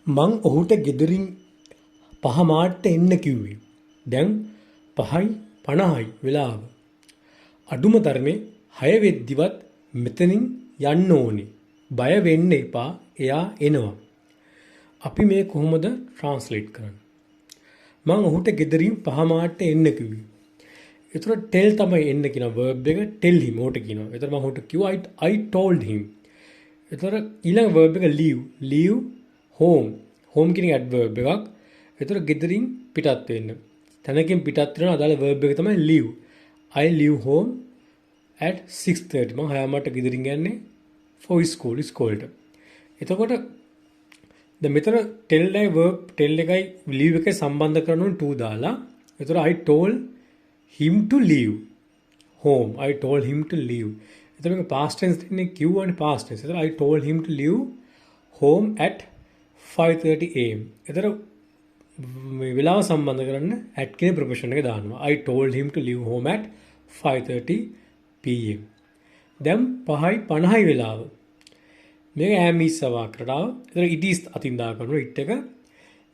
මං ඔහුට ගෙදරින් 5 මාට්ට එන්න කිව්වේ. දැන් 5:50යි වෙලාව. අඩුම තරමේ 6 වෙද්දිවත් මෙතනින් යන්න ඕනේ. බය වෙන්න එපා. එයා එනවා. අපි මේ කොහොමද ට්‍රාන්ස්ලේට් කරන්නේ? මං ඔහුට ගෙදරින් 5 මාට්ට එන්න කිව්වේ. ඒතර tell තමයි එන්න කියන verb එක tell him ඔහුට කියනවා. ඒතර මම ඔහුට කිව්වා I told him. ඒතර ඊළඟ verb එක leave home. home කියන adverb එකක්. ඒතර ගෙදරින් පිටත් වෙන්න. තැනකින් පිටත් වෙන අදාළ verb එක තමයි leave. I leave home at 6:30. මම 6 මාට ගෙදරින් යන්නේ for school ඉස්කෝලේට. එතකොට දැන් මෙතන tell verb tell එකයි leave එකයි සම්බන්ධ කරන to දාලා. ඒතර I told him to leave home. I told him to leave. එතන මේක past tense දෙන්නේ කිව්වනේ past tense. එතන I told him to leave home at 5:30 am. එතන මේ වෙලාව සම්බන්ධ කරන්න at කියන ප්‍රොපොෂන් එක දානවා. I told him to leave home at 5:30 pm. දැන් 5:50යි වෙලාව. මේක am is සවාක්‍රතාව. එතන it is අතින් දා කරනවා it එක.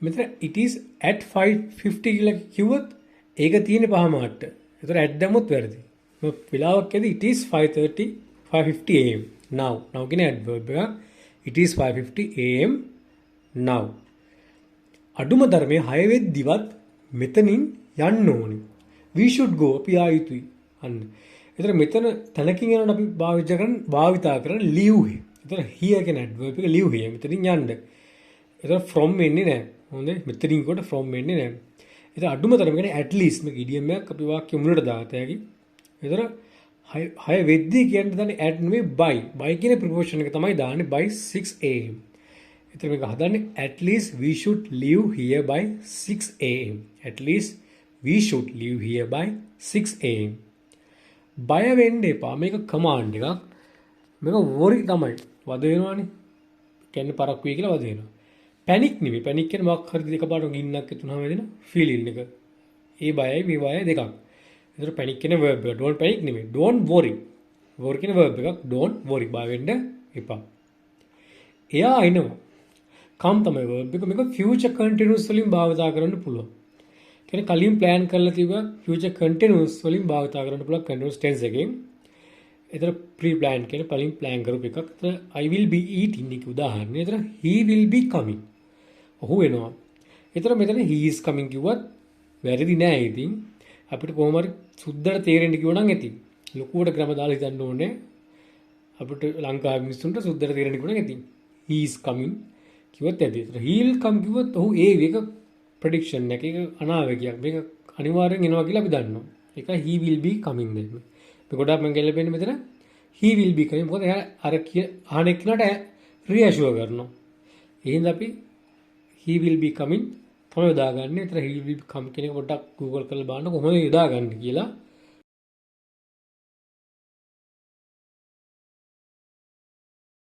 මෙතන it is at 5:50 කියලා කිව්වොත් ඒක තියෙන්නේ 5 මාට්ට. ඒතර at දැම්මොත් වැරදි. මේ වෙලාවක් ඇද it is 5:50 am now. now කියන adverb එක. it is 5:50 am now. අඩුම ධර්මයේ 6 වෙද්දිවත් මෙතනින් යන්න ඕනේ. we should go අපි ආ යුතුයි. අන්න. ඒතර මෙතන තැනකින් යනකොට අපි භාවිතා කරන leave. ඒතර here කියන adverb එක leave here. මෙතනින් යන්න. ඒතර from එන්නේ නැහැ. හොඳයි. මෙතනින් කොට from එන්නේ නැහැ. ඒතර අඩුම තරම කියන්නේ at least මේක idiom එකක් අපි වාක්‍ය මුලට දාත හැකි. ඒතර 6 වෙද්දී කියන්න දාන්නේ at නෙමෙයි by. by කියන ප්‍රොපෝෂන් එක තමයි දාන්නේ by 6 am. ඒතර මේක හදන්නේ at least we should leave here by 6 am. at least we should leave here by 6 am. බය වෙන්න එපා. මේක කමාන්ඩ් එකක්. මේක worry තමයි. වද වෙනවානේ. කියන්නේ පරක් වෙයි කියලා වද වෙනවා. පැනික් නෙමෙයි. පැනික් කියන්නේ මොකක් හරි එකපාරට ගින්නක් එතුනම වෙන ෆීලින් එක. ඒ බයයි මේ බයයි දෙකක්. ඒතර පැනික් කියන්නේ verb එක. don't panic නෙමෙයි. don't worry. worry කියන verb එකක්. don't worry. බය වෙන්න එපා. එයා එනවා. come තමයි verb එක. මේක future continuous වලින් භාවිතා කරන්න පුළුවන්. කියන්නේ කලින් plan කරලා තිබ්බ future continuous වලින් භාවිතා කරන්න පුළුවන් continuous tense එකෙන්. ඒතර pre plan කියන්නේ කලින් plan කරපු එකක්. ඒතර I will be eating එක උදාහරණය. ඒතර he will be coming. ඔහු එනවා. ඒතර මෙතන he is coming කිව්වත් වැරදි නෑ ඉතින්. අපිට කොහොම හරි සුද්ධට තේරෙන්න කිව්වනම් ඇති. ලොකුවට ග්‍රැමර් දාලා හිතන්න ඕනේ. අපිට ලංකාවේ මිනිස්සුන්ට සුද්ධට තේරෙන්න කිව්වනම් ඇති. he is coming කිව්වත් ඇති. ඒතර he will come කිව්වොත් ඔහු ඒක ප්‍රෙඩික්ෂන් එක. ඒක අනාවැකියක්. මේක අනිවාර්යෙන් එනවා කියලා අපි දන්නවා. ඒක he will be coming දෙන්න. මේ ගොඩක් මම ගැලපෙන්නේ මෙතන he will be coming. මොකද එයා අර අහන එක්කනට රියෂුවර් කරනවා. එහෙනම් අපි he will be coming තමයි යොදාගන්නේ. ඒතර he will be come කියන එක පොඩ්ඩක් Google කරලා බලන්න කොහොමද යොදාගන්නේ කියලා.